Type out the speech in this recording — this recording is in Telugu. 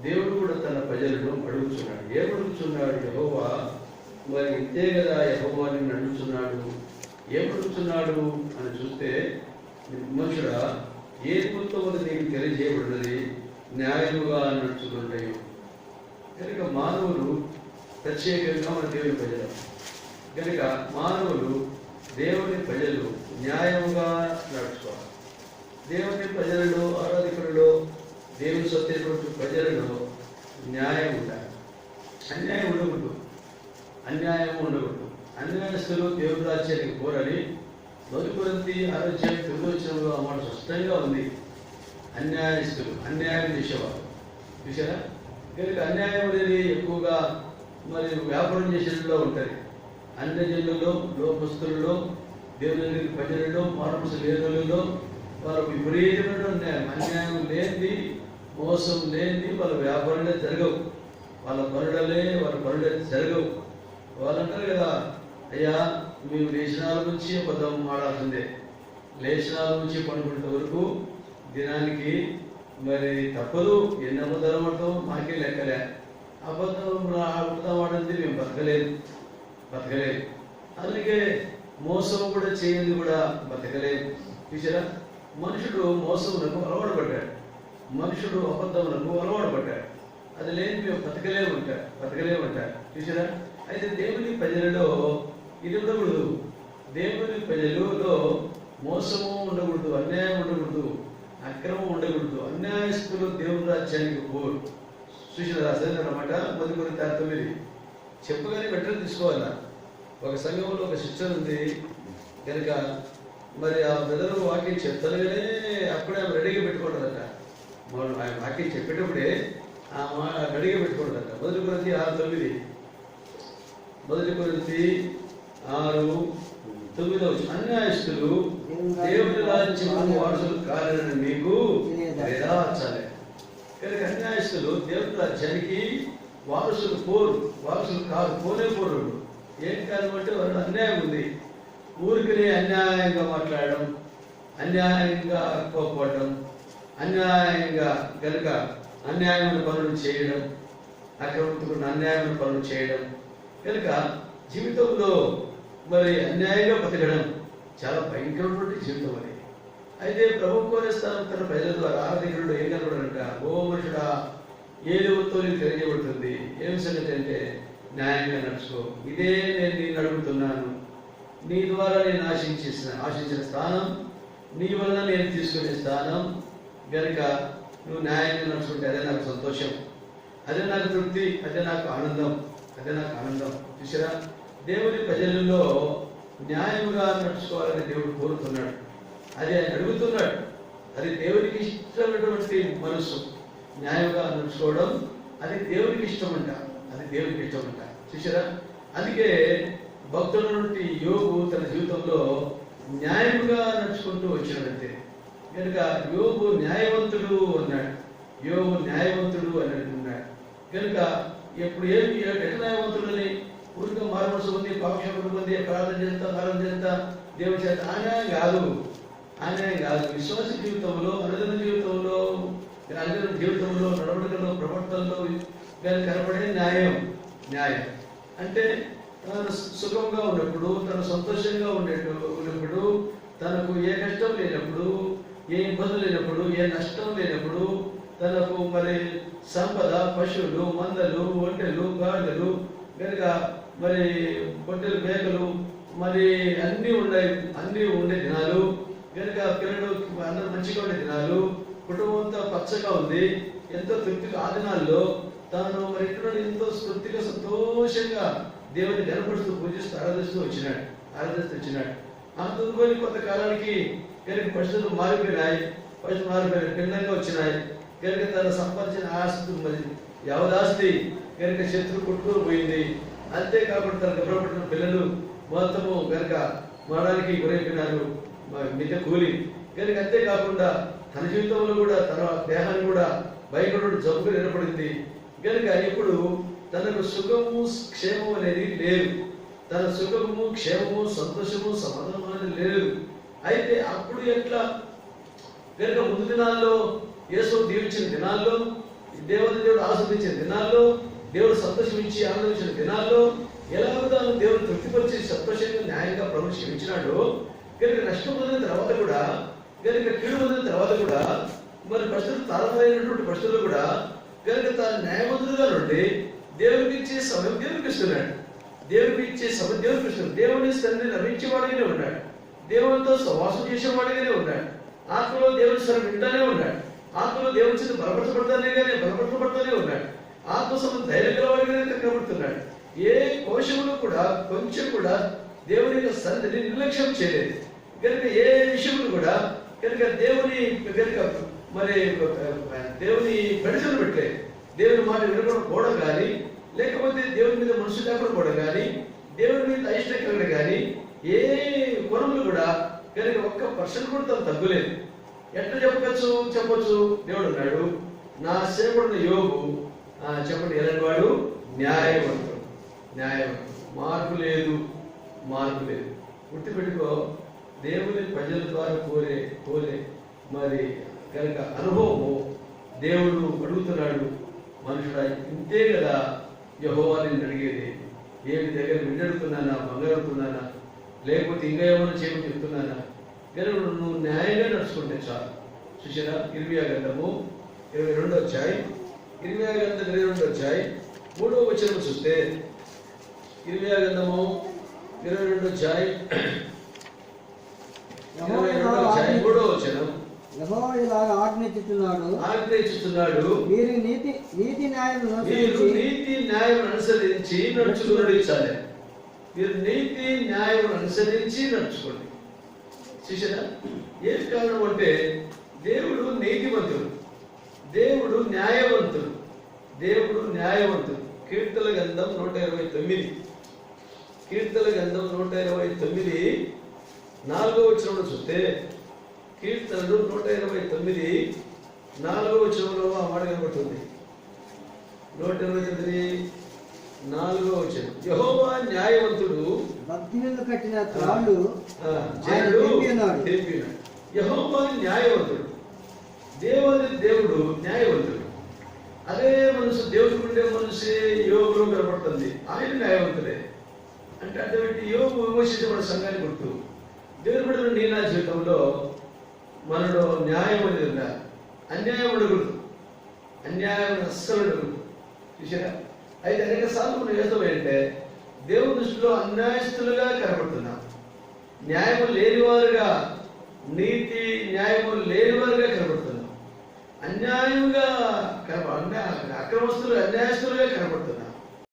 దేవుడు కూడా తన ప్రజలను అడుగుతున్నాడు. ఏమడుగుతున్నాడు యెహోవా? మరి ఇంతే కదా యెహోవా నిన్ను అడుగుతున్నాడు. ఏమడుగుతున్నాడు అని చూస్తే, మనుషుడా, ఏ నిమిత్తము నీకు తెలియజేయబడినది న్యాయముగా నడుచుకుంటాయి. కనుక మానవులు ప్రత్యేకంగా మన దేవుని ప్రజలు కనుక మానవులు దేవుని ప్రజలు న్యాయముగా నడుచుకోవాలి. దేవుని ప్రజలలో, ఆరాధకులలో, దేవుని సత్యటువంటి ప్రజలలో న్యాయం ఉండాలి. అన్యాయం ఉండకూడదు. అన్యాయస్తులు దేవుని రాజ్యానికి పోరని 1 కొరింథీ 6:9 ఆ మాట స్పష్టంగా ఉంది. అన్యాయస్తులు, అన్యాయం చేసేవారు చూసారా. కనుక అన్యాయం అనేది ఎక్కువగా మరి వ్యాపారం చేసేలో ఉంటుంది. అన్యజనులలో, లోకస్తులలో, దేవుని ప్రజలలో, మానవ లేనులలో వారు విపరీతమైన అన్యాయం లేనిది, మోసం లేనిది వాళ్ళ వ్యాపారాలే జరగవు. వాళ్ళ పనులే జరగవు. వాళ్ళు అంటారు కదా, అయ్యా మేము లేచినాల నుంచి అబద్ధం ఆడాల్సిందే, లేచినాల నుంచి పనుకునే వరకు దినానికి మరి తప్పదు. ఎన్ని అబద్ధాలు ఆడతాం మాకే లెక్కలే. అబద్ధం ఆడింది మేము బతకలేదు. అందుకే మోసం కూడా చేయండి కూడా బతకలేదు. చూసారా, మనుషుడు మోసమునకు అలవాటు పడ్డాడు, మనుషుడు అబద్ధమునకు అలవాటు పడ్డాడు. అది లేని మేము బతకలేమంటాడు. చూసారా. అయితే దేవుని ప్రజలలో ఇది ఉండకూడదు. దేవుని ప్రజలలో మోసము ఉండకూడదు, అన్యాయం ఉండకూడదు, అక్రమం ఉండకూడదు. అన్యాయస్తులు దేవుని రాజ్యానికి పోరు. చూసిన రాశారన్నమాట. 1 కొరింథీ 9 చెప్పగానే వెంటనే తీసుకోవాలా. ఒక సంఘంలో ఒక సిస్టర్ ఉంది కనుక మరి ఆ బ్రదర్ వాక్యం చెప్తానుగానే అప్పుడే ఆమె రెడీగా పెట్టుకుంటుందట. ఆయన వాక్యం చెప్పేటప్పుడే రెడీగా పెట్టుకుంటుందట. 1 కొరింథీ 6:9 1 కొరింథీ 6:9 అన్యాయస్తులు దేవుని రాజ్యము వారసులు కారని మీకు వేదాచాలే. కనుక అన్యాయస్తులు దేవుని రాజ్యానికి వారసులు కాదు, పోరు. ఏం కారణం అంటే వాళ్ళు అన్యాయం ఉంది. ఊరికనే అన్యాయంగా మాట్లాడడం, అన్యాయంగా కోపడడం, అన్యాయంగా కనుక అన్యాయమైన పనులు చేయడం, అక్రమంతుకున్న అన్యాయమైన పనులు చేయడం కనుక జీవితంలో మరి అన్యాయంగా బతకడం చాలా భయంకరమైనటువంటి జీవితం అది. అయితే ప్రభు కోరేస్తాను తన ప్రజల ద్వారా ఆరాధకుడు ఏం కనబడంట, ఓ మనుషుడా ఏది వత్తో నీకు తెలియజేయబడుతుంది. ఏం సంగతి అంటే న్యాయంగా నడుచుకో. ఇదే నేను నిన్ను అడుగుతున్నాను. నీ ద్వారా నేను ఆశించిన స్థానం, నీ వలన నేను తీసుకునే స్థానం కనుక నువ్వు న్యాయంగా నడుచుకుంటే అదే నాకు సంతోషం, అదే నాకు తృప్తి, అదే నాకు ఆనందం. చూసారా, దేవుని ప్రజలలో న్యాయంగా నడుచుకోవాలని దేవుడు కోరుతున్నాడు. అది ఆయన అడుగుతున్నాడు. అది దేవునికి ఇష్టమైనటువంటి మనసు. న్యాయంగా నడుచుకోవడం అది దేవునికి ఇష్టమంట. చూసారా, అందుకే భక్తుల నుండి యోగు తన జీవితంలో న్యాయంగా నడుచుకుంటూ వచ్చినాడంతే. కనుక యోగు న్యాయవంతుడు అన్నాడు. కనుక ఎప్పుడు ఎట్లా న్యాయవంతుడని ఊరిగా మారుమనసు ఉంది, పాక్షకుడు ఉంది, ప్రార్థన చేస్తా దేవుడి చేత అన్యాయం కాదు. విశ్వాస జీవితంలో, అనుదిన జీవితంలో, నడవడికలో, ప్రవర్తనలో కనపడే న్యాయం అంటే తను సుఖంగా ఉన్నప్పుడు, తను సంతోషంగా ఉన్నప్పుడు, తనకు ఏ కష్టం లేనప్పుడు, ఏ ఇబ్బంది లేనప్పుడు, ఏ నష్టం లేనప్పుడు, తనకు మరి సంపద, పశువులు, మందలు, ఒంటెలు, గాడిదలు కనుక మరి పొట్టెలు, మేకలు మరి అన్నీ ఉండే దినాలు కనుక పిల్లలు అందరూ మంచిగా ఉండే దినాలు, కుటుంబం అంతా పచ్చగా ఉంది, ఎంతో తృప్తిగా ఆ దినాల్లో తాను మరి ఇక్కడ ఎంతో తృప్తిగా సంతోషంగా దేవుని కనపడుతూ పూజిస్తూ ఆరాధిస్తూ వచ్చినాడు. అందుకొని కొంతకాలానికి కనుక పరిస్థితులు మారిపోయినాయి, భిన్నంగా వచ్చినాయి కనుక తను సంపాదించిన ఆస్తి మరి యావదాస్తి కనుక శత్రువు కొట్టుకుని పోయింది. అంతేకాకుండా తన గర్భపడిన పిల్లలు మొత్తము కనుక మరణానికి గురైపోయినారు, మిగతా కూలి కనుక. అంతేకాకుండా తన జీవితంలో కూడా తన దేహాన్ని కూడా భయంకరమైన జబ్బుగా ఏర్పడింది కనుక ఇప్పుడు తనకు సుఖము క్షేమము అనేది లేదు. తన సుఖము క్షేమము సంతోషము సమాధానం అనేది లేదు. అయితే అప్పుడు ఎట్లా కనుక ముందు దినాల్లో యేసు దీవించిన దినాల్లో దేవుడు ఆస్వాదించిన దినాల్లో, దేవుడు సంతోషించి ఆనందించిన దినాల్లో ఎలాగో తాను దేవుడు తృప్తిపరిచి సంతోషంగా న్యాయంగా ప్రభుత్వం క్షమించినాడు. కనుక నష్టం పొందిన తర్వాత కూడా, కనుక కీడు పొందిన తర్వాత కూడా, మరి పరిస్థితులు తారతమైనటువంటి పరిస్థితులు కూడా కనుక తాను న్యాయవంతుడుగా నుండి దేవునికి ఇచ్చే సమయం దేవునికి ఇస్తున్నాడు. దేవునికి ఇచ్చే సమయం దేవునికి ఇస్తున్నాడు. దేవుని సన్నిధిని నమ్మించేవాడిగానే ఉన్నాడు. దేవునితో సవాసం చేసేవాడిగానే ఉన్నాడు. ఆత్మలో దేవుని స్వరం వింటానే ఉన్నాడు. ఆత్మలో దేవుని చేత బలపరచబడతానే ఉన్నాడు. ఆత్మ సంబంధం ధైర్యం గలవాడిగానే కనబడుతున్నాడు. ఏ కోశములు కూడా కొంచెం కూడా దేవుని యొక్క సన్నిధిని నిర్లక్ష్యం చేయలేదు. కనుక ఏ విషయములు కూడా కనుక దేవుని కనుక మరి దేవుని పెడచలు పెట్టలేదు. దేవుని మాట వినకుండా పోవడం కానీ, లేకపోతే దేవుని మీద మనసు లేకుండా పోవడం కానీ, దేవుని మీద అయిష్టం కలగడం కానీ, ఏ కొనములు కూడా కనుక 1% కూడా తను తగ్గులేదు. ఎట్లా చెప్పొచ్చు దేవుడు అన్నాడు, నా సేవకుడు యోబు చెప్పండి ఎలాంటి వాడు? న్యాయవంతుడు. మార్పు లేదు. గుర్తుపెట్టుకో, దేవుని ప్రజల ద్వారా కోరే మరి కనుక అనుభవము దేవుడు అడుగుతున్నాడు. మనుషుడా, ఇంతే కదా యెహోవా నిన్ను అడిగేది? ఏమి దగ్గర విన్నడుతున్నానా, బంగారుతున్నానా, లేకపోతే ఇంకా ఏమైనా చేయమని చెప్తున్నానా? కనుక నువ్వు న్యాయంగా నడుచుకుంటే చాలు. చూసారా, ఇర్మియా గ్రంథము 22వ అధ్యాయం, 3వ వచనం చూస్తే, ఇర్మియా గ్రంథము 22వ అధ్యాయం 3వ వచనం, యెహోవా ఇలాగా ఆజ్ఞించుచున్నాడు, మీరు నీతి న్యాయం అనుసరించి నడుచుకుని మీరు నీతి న్యాయం అనుసరించి నడుచుకోండి. చూసారా, ఏం కారణం అంటే దేవుడు నీతిమంతుడు, దేవుడు న్యాయవంతుడు. కీర్తన గ్రంథం 129, 4వ వచనంలో చూస్తే, కీర్తనలు 129 4వ వచనంలో ఆ మాట కనబడుతుంది. 129 4వ వచనం, యెహోవా న్యాయవంతుడు, భక్తిహీనులు కట్టిన త్రాళ్ళు తెంపినాడు. యెహోవా న్యాయవంతుడు, దేవుడు న్యాయవంతుడు. అదే మనసు దేవుడికి ఉండే మనసే యోగులో కనబడుతుంది. ఆయన న్యాయవంతుడే. అంటే అటువంటి యోగు విమర్శించబడిన సంఘాన్ని గుర్తు. దేవుని బిడ్డలు నీ నా జీవితంలో మనలో న్యాయం అనేది ఉండాలి. అన్యాయం అడగదు, అన్యాయం అస్సలు అడగదు. చూసారా, అయితే అనేక సార్లు మనం ఏదైతే దేవుని దృష్టిలో అన్యాయస్తులుగా కనబడుతున్నాం. న్యాయము లేనివారుగా, నీతి న్యాయము లేనివారుగా కనబడుతున్నాం. అన్యాయంగా అక్రమస్తులు అన్యాయస్తులుగా కనబడుతున్నాం.